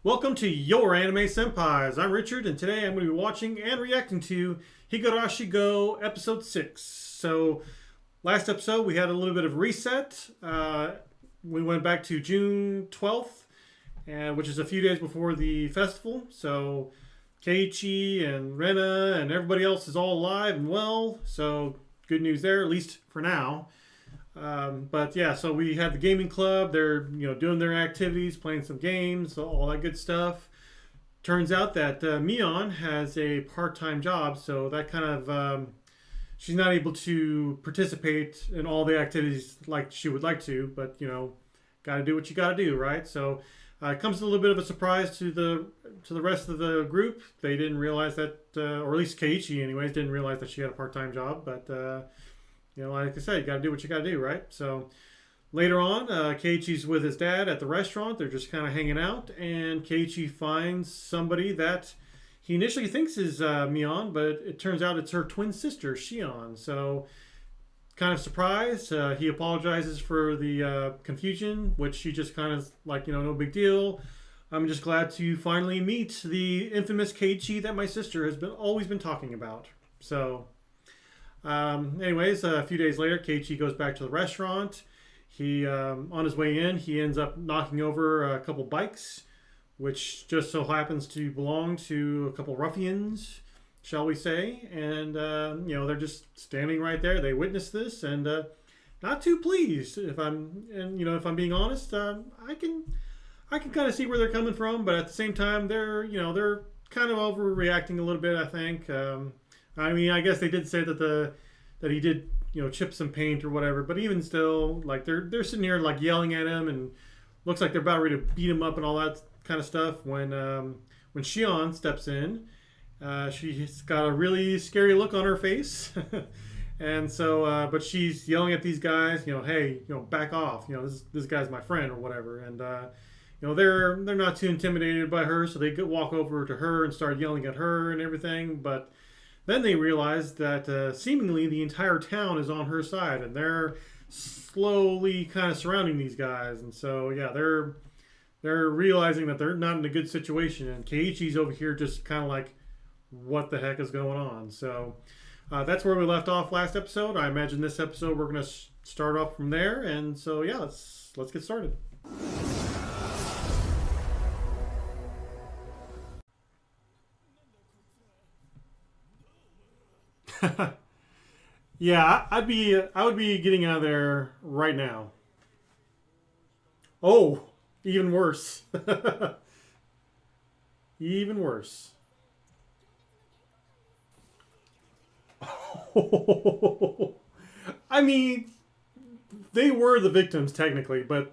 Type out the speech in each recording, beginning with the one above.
Welcome to Your Anime Senpais. I'm Richard, and today I'm going to be watching and reacting to Higurashi Go Episode 6. So, last episode we had a little bit of reset. We went back to June 12th, which is a few days before the festival. So, Keiichi and Rena and everybody else is all alive and well. So, good news there, at least for now. But yeah, so we had the gaming club. They're doing their activities, playing some games, all that good stuff. Turns out that Mion has a part-time job, so that kind of she's not able to participate in all the activities like she would like to. But got to do what you got to do, right? So it comes as a little bit of a surprise to the rest of the group. They didn't realize that, or at least Keiichi, anyways, didn't realize that she had a part-time job, but. Like I said, you got to do what you got to do, right? So later on, Keiichi's with his dad at the restaurant. They're just kind of hanging out, and Keiichi finds somebody that he initially thinks is Mion, but it turns out it's her twin sister, Shion. So kind of surprised. He apologizes for the confusion, which she just kind of like, no big deal. I'm just glad to finally meet the infamous Keiichi that my sister has always been talking about. So. Anyways, a few days later, Keiichi goes back to the restaurant. He, on his way in, he ends up knocking over a couple bikes, which just so happens to belong to a couple ruffians, shall we say? And they're just standing right there. They witness this and not too pleased. If I'm being honest, I can kind of see where they're coming from, but at the same time, they're kind of overreacting a little bit. I think. I guess they did say that he did, chip some paint or whatever. But even still, like they're sitting here like yelling at him, and looks like they're about ready to beat him up and all that kind of stuff. When Shion steps in, she's got a really scary look on her face, and so but she's yelling at these guys, hey, back off, this guy's my friend or whatever, and they're not too intimidated by her, so they walk over to her and start yelling at her and everything, but. Then they realize that seemingly the entire town is on her side, and they're slowly kind of surrounding these guys. And so, yeah, they're realizing that they're not in a good situation, and Keiichi's over here just kind of like, what the heck is going on? So that's where we left off last episode. I imagine this episode we're going to start off from there. And so, yeah, let's get started. Yeah, I would be getting out of there right now. Oh, even worse. Even worse. I mean, they were the victims technically, but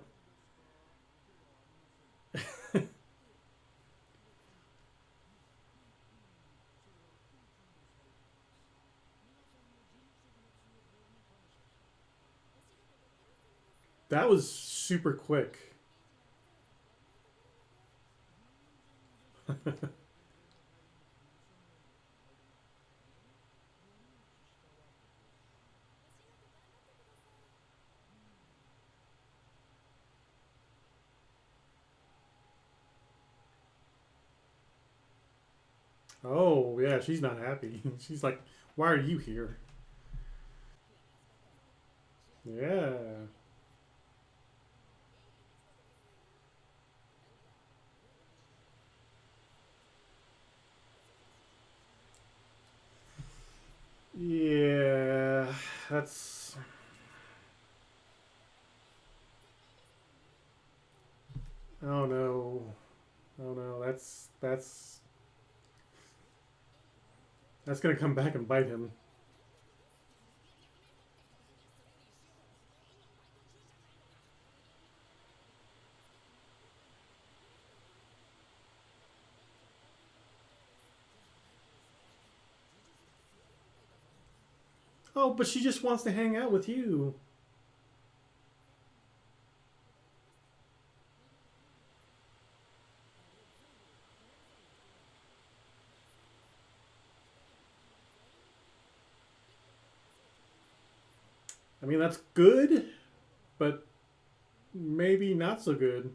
that was super quick. Oh, yeah, she's not happy. She's like, why are you here? Yeah. Yeah, that's. Oh no. Oh no. That's gonna come back and bite him. Oh, but she just wants to hang out with you. I mean, that's good, but maybe not so good.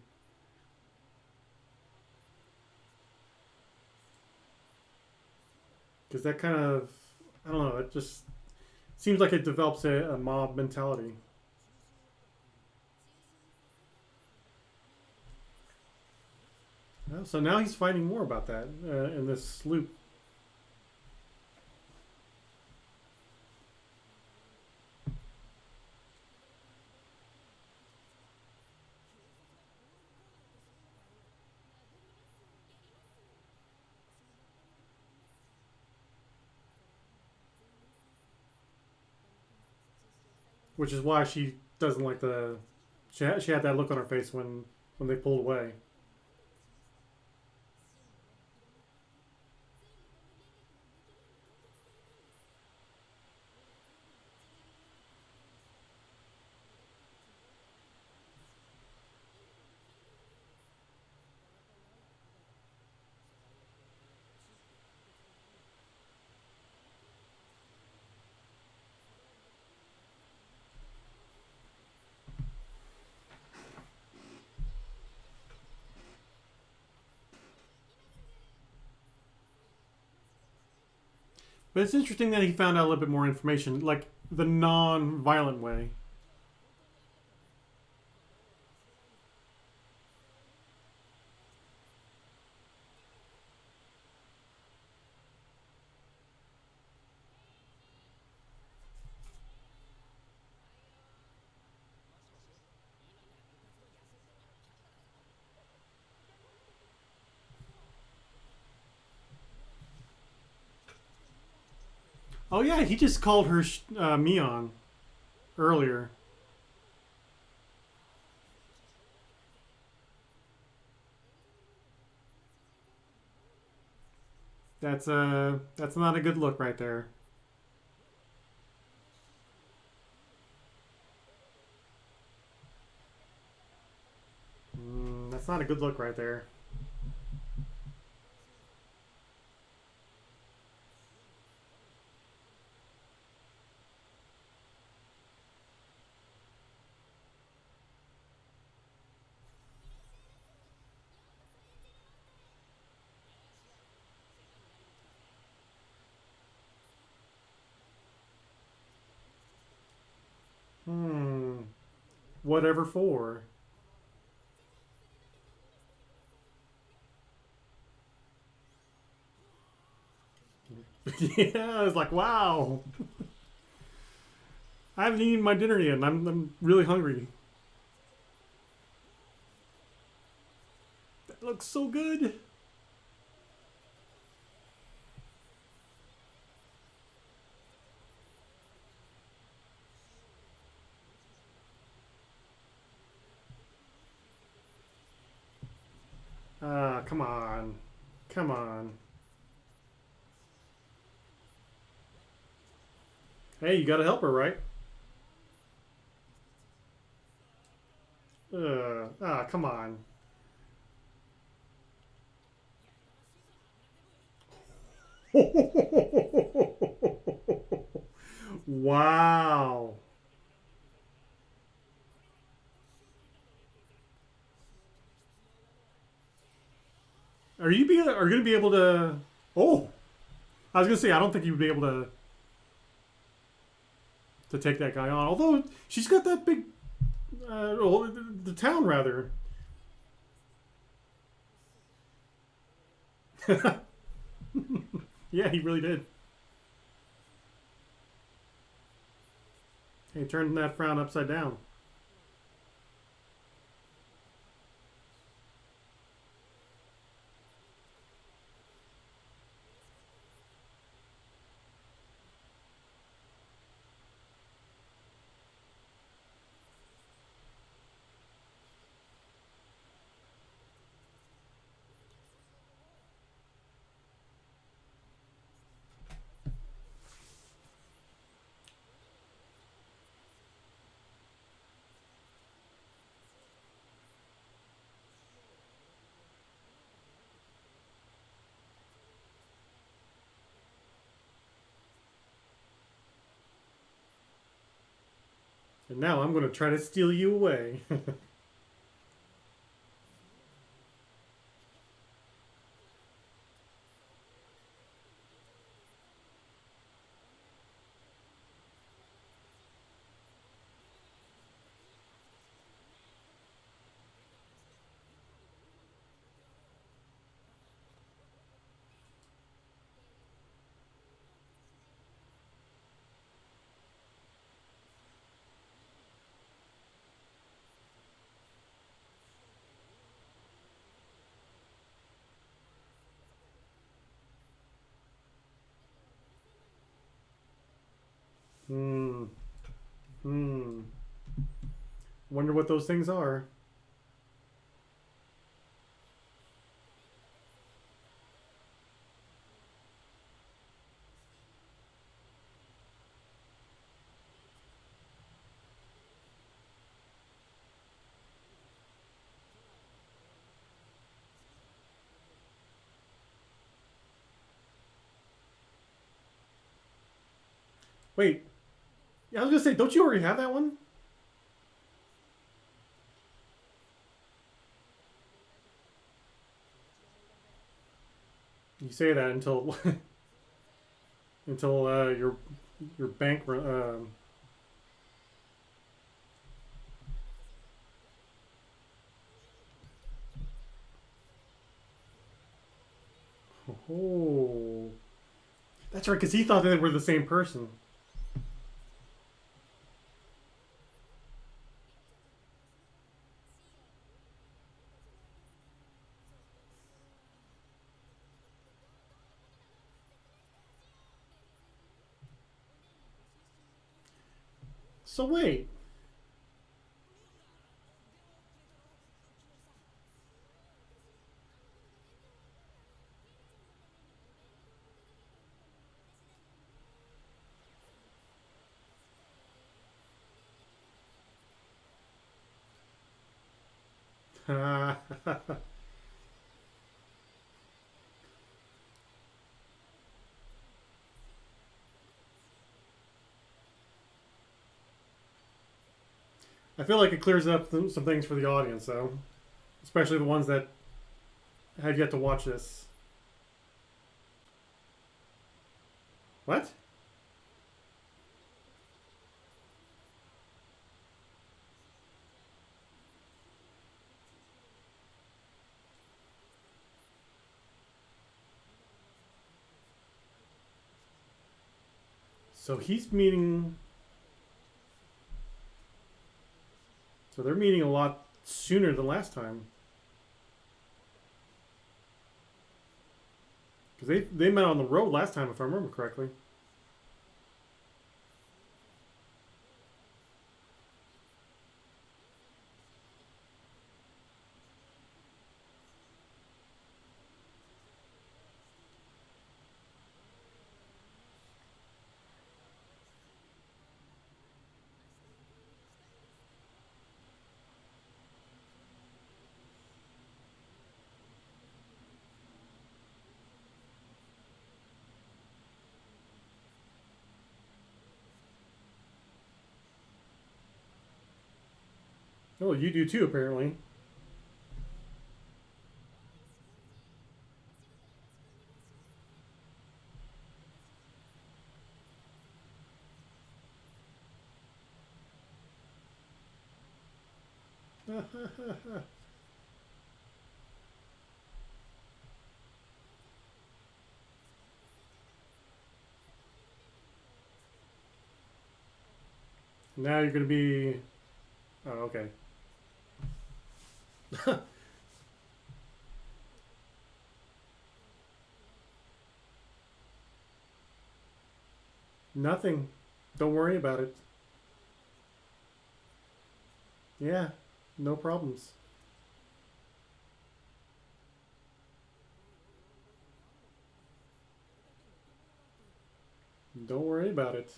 Because that kind of, I don't know, it just seems like it develops a mob mentality. So now he's finding more about that in this loop. Which is why she doesn't like the. She had that look on her face when they pulled away. But it's interesting that he found out a little bit more information, like the non-violent way. Oh yeah, he just called her Mion earlier. That's not a good look right there. That's not a good look right there. Hmm. Whatever for. Yeah, I was like, wow. I haven't eaten my dinner yet, and I'm really hungry. That looks so good. Ah, come on. Come on. Hey, you gotta help her, right? Come on. Wow. Are you gonna be able to? Oh, I was gonna say I don't think you'd be able to take that guy on. Although she's got that big, well, the town rather. Yeah, he really did. He turned that frown upside down. And now I'm going to try to steal you away. Wonder what those things are. Wait, yeah, I was gonna say, don't you already have that one? You say that until until your bank. Oh, that's right, because he thought they were the same person. So wait. I feel like it clears up some things for the audience, though, especially the ones that had yet to watch this. What? So he's meeting. So they're meeting a lot sooner than last time. Because they met on the road last time, if I remember correctly. Oh, you do too, apparently. Now you're going to be. Oh, okay. Nothing. Don't worry about it. Yeah, no problems. Don't worry about it.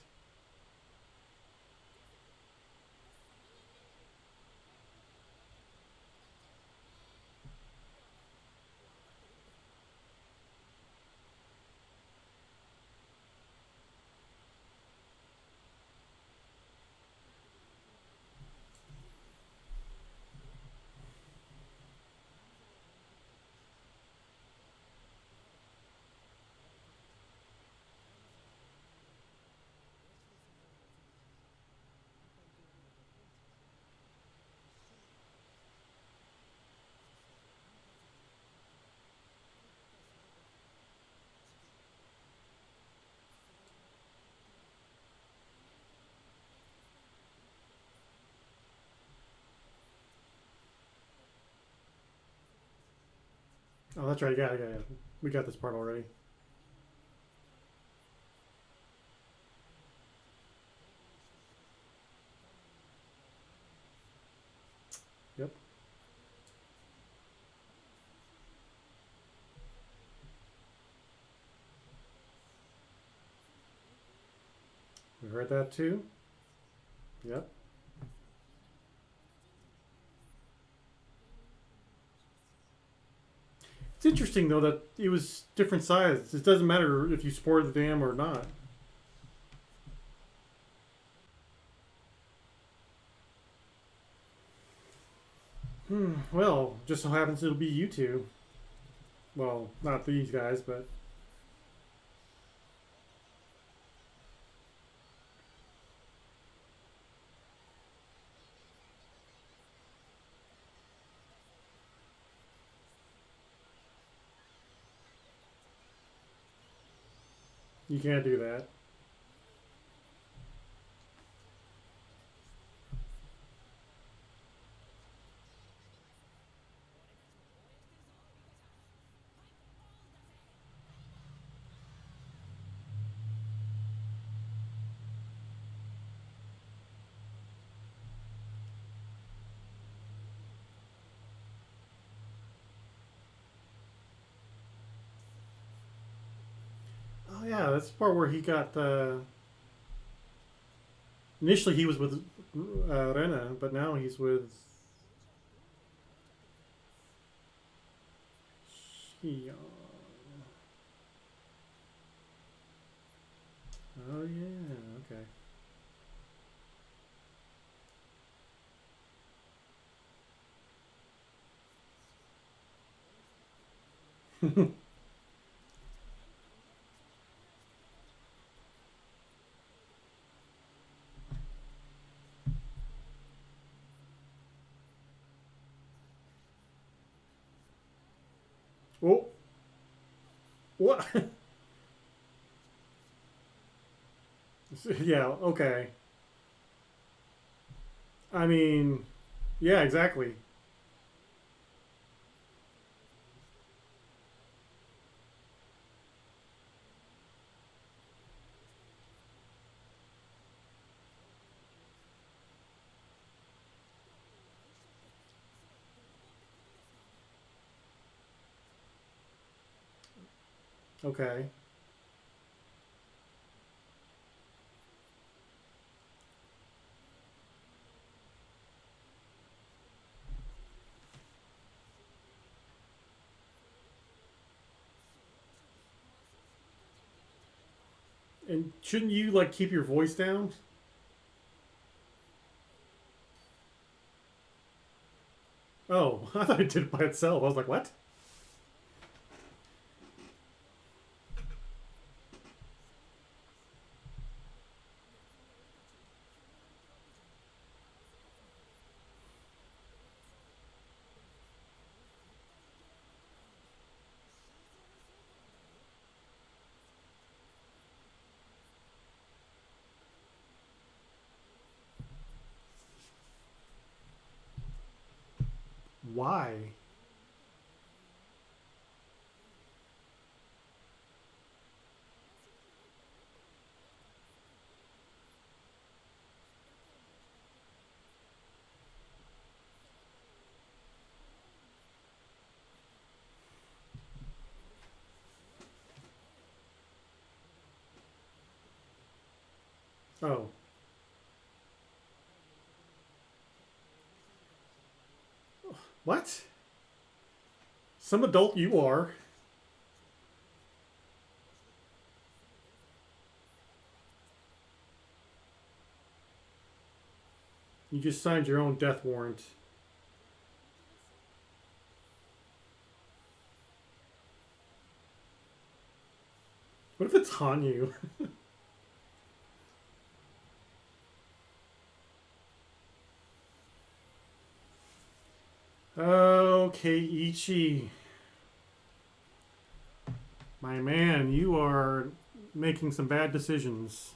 Oh, that's right. Yeah. We got this part already. heard that too. Yep. It's interesting though that it was different sizes. It doesn't matter if you supported the dam or not. Well, just so happens it'll be you two. Well, not these guys, but you can't do that. Oh yeah, that's the part where he got. Initially, he was with Rena, but now he's with Shion. Oh yeah, okay. Oh, what? Yeah, okay. I mean, yeah, exactly. Okay. And shouldn't you like keep your voice down? Oh, I thought it did it by itself. I was like, what? Why? Oh, what? Some adult you are. You just signed your own death warrant. What if it's Hanyu? Okay, Ichi. My man, you are making some bad decisions.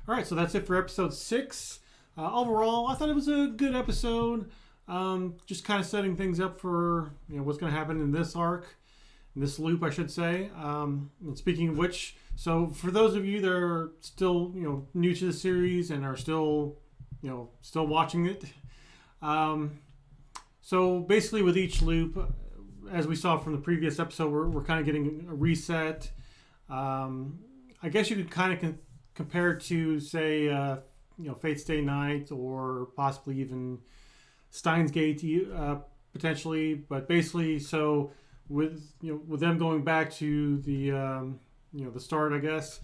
All right, so that's it for episode 6. Overall, I thought it was a good episode. Just kind of setting things up for what's going to happen in this arc, in this loop, I should say. And speaking of which, so for those of you that are still new to the series and are still still watching it, so basically with each loop, as we saw from the previous episode, we're kind of getting a reset. I guess you could kind of compared to, say, Fate Stay Night or possibly even Steins Gate, potentially. But basically, so with them going back to the start, I guess.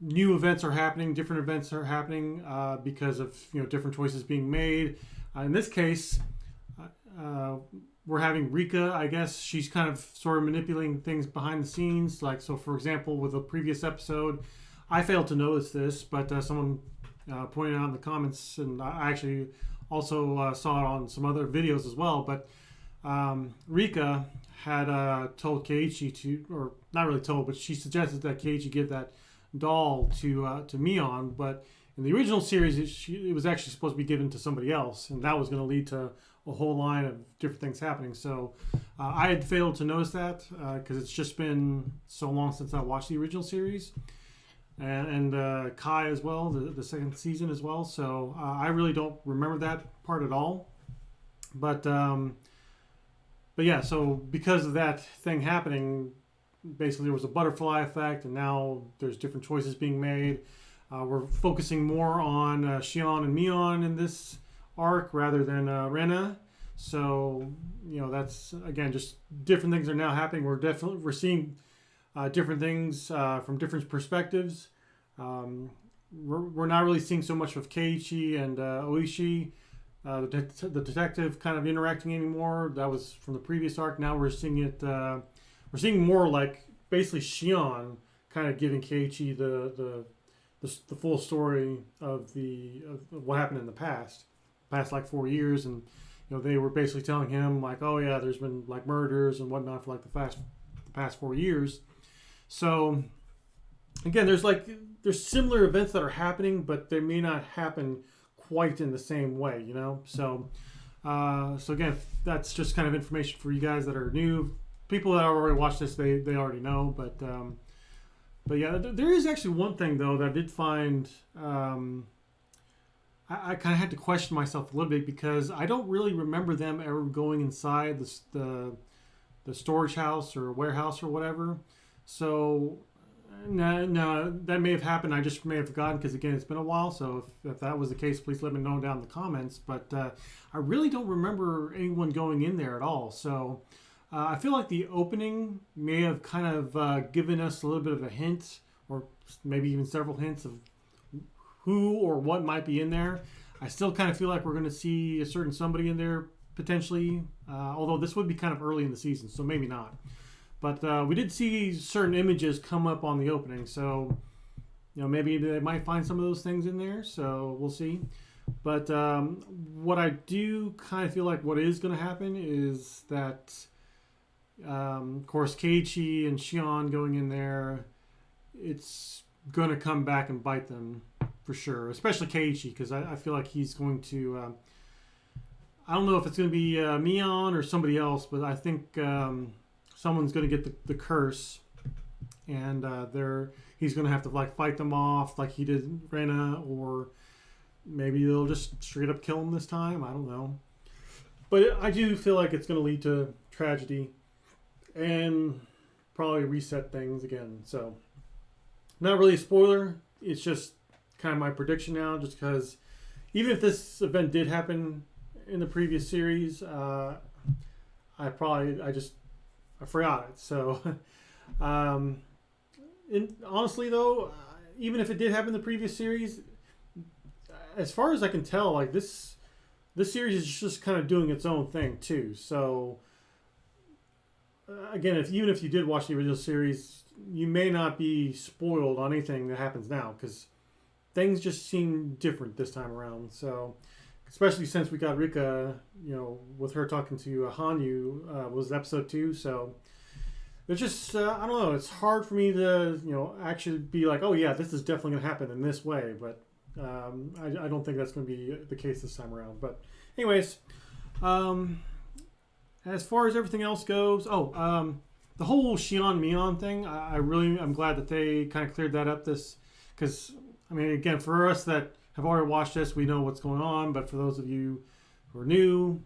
New events are happening, different events are happening because of different choices being made. In this case, we're having Rika. I guess she's kind of sort of manipulating things behind the scenes. Like, so for example, with a previous episode, I failed to notice this, but someone pointed out in the comments, and I actually also saw it on some other videos as well. But Rika had told Keiichi to, or not really told, but she suggested that Keiichi give that doll to Mion. But in the original series, it was actually supposed to be given to somebody else, and that was going to lead to a whole line of different things happening. So I had failed to notice that because it's just been so long since I watched the original series, and Kai as well, the second season as well. So I really don't remember that part at all. But yeah, so because of that thing happening, basically there was a butterfly effect, and now there's different choices being made. We're focusing more on Shion and Mion in this arc rather than Rena. So that's again just different things are now happening. We're seeing different things from different perspectives. We're not really seeing so much of Keiichi and Oishi, the detective, kind of interacting anymore. That was from the previous arc. Now we're seeing it. We're seeing more like basically Shion kind of giving Keiichi the full story of what happened in the past like 4 years, and they were basically telling him like, oh yeah, there's been like murders and whatnot for like the past 4 years. So again, there's similar events that are happening, but they may not happen quite in the same way, So again, that's just kind of information for you guys that are new. People that already watched this, they already know. But yeah, there is actually one thing though that I did find. I kind of had to question myself a little bit because I don't really remember them ever going inside the storage house or warehouse or whatever. So no, that may have happened. I just may have forgotten because again, it's been a while. So if that was the case, please let me know down in the comments. But I really don't remember anyone going in there at all. So I feel like the opening may have kind of given us a little bit of a hint, or maybe even several hints of who or what might be in there. I still kind of feel like we're going to see a certain somebody in there potentially, although this would be kind of early in the season, so maybe not. But we did see certain images come up on the opening, so maybe they might find some of those things in there, so we'll see. But what I do kind of feel like what is going to happen is that, of course, Keiichi and Shion going in there, it's going to come back and bite them for sure, especially Keiichi, because I feel like he's going to, I don't know if it's going to be Mion or somebody else, but I think someone's going to get the curse, and he's going to have to like fight them off like he did Rena, or maybe they'll just straight up kill him this time. I don't know. But I do feel like it's going to lead to tragedy and probably reset things again. So not really a spoiler. It's just kind of my prediction now, just because even if this event did happen in the previous series, I forgot it. So honestly though, even if it did happen in the previous series, as far as I can tell, like this series is just kind of doing its own thing too. So again, even if you did watch the original series, you may not be spoiled on anything that happens now, because things just seem different this time around. So, especially since we got Rika, with her talking to Hanyu, was episode 2. So, it's just, I don't know, it's hard for me to, actually be like, oh yeah, this is definitely going to happen in this way. But I don't think that's going to be the case this time around. But anyways, as far as everything else goes, the whole Shion Mion thing, I'm glad that they kind of cleared that up because, I mean, again, for us that have already watched this, we know what's going on, but for those of you who are new,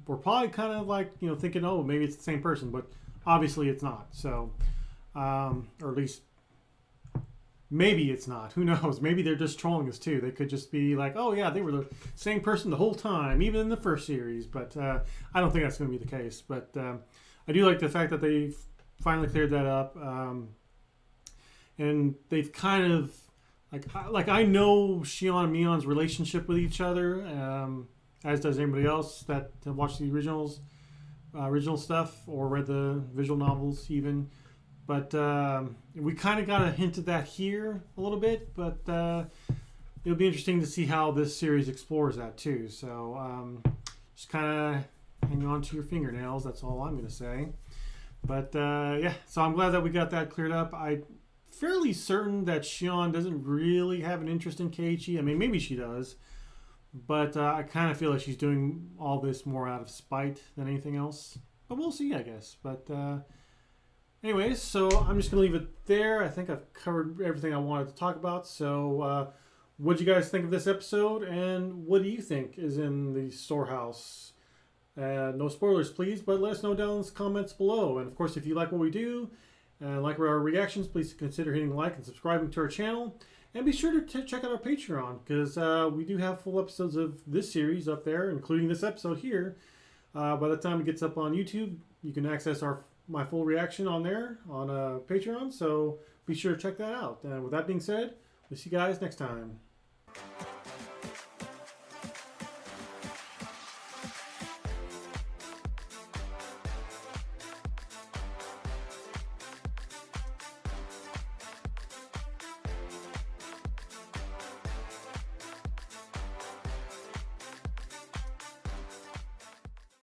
we're probably kind of like, thinking, oh, maybe it's the same person, but obviously it's not. So, or at least maybe it's not. Who knows? Maybe they're just trolling us too. They could just be like, oh yeah, they were the same person the whole time, even in the first series. But I don't think that's going to be the case. But I do like the fact that they've finally cleared that up. And they've kind of like I know Shion and Mion's relationship with each other, as does anybody else that watched the original stuff or read the visual novels even. But we kind of got a hint of that here a little bit. But it'll be interesting to see how this series explores that too. So just kind of hang on to your fingernails. That's all I'm going to say. But yeah, so I'm glad that we got that cleared up. I'm fairly certain that Shion doesn't really have an interest in Keiichi. I mean, maybe she does. But I kind of feel like she's doing all this more out of spite than anything else. But we'll see, I guess. But anyways, so I'm just going to leave it there. I think I've covered everything I wanted to talk about. So what do you guys think of this episode? And what do you think is in the storehouse? No spoilers, please, but let us know down in the comments below. And of course, if you like what we do, like our reactions, please consider hitting like and subscribing to our channel. And be sure to check out our Patreon, because we do have full episodes of this series up there, including this episode here. By the time it gets up on YouTube, you can access my full reaction on there on Patreon. So be sure to check that out. And with that being said, we'll see you guys next time.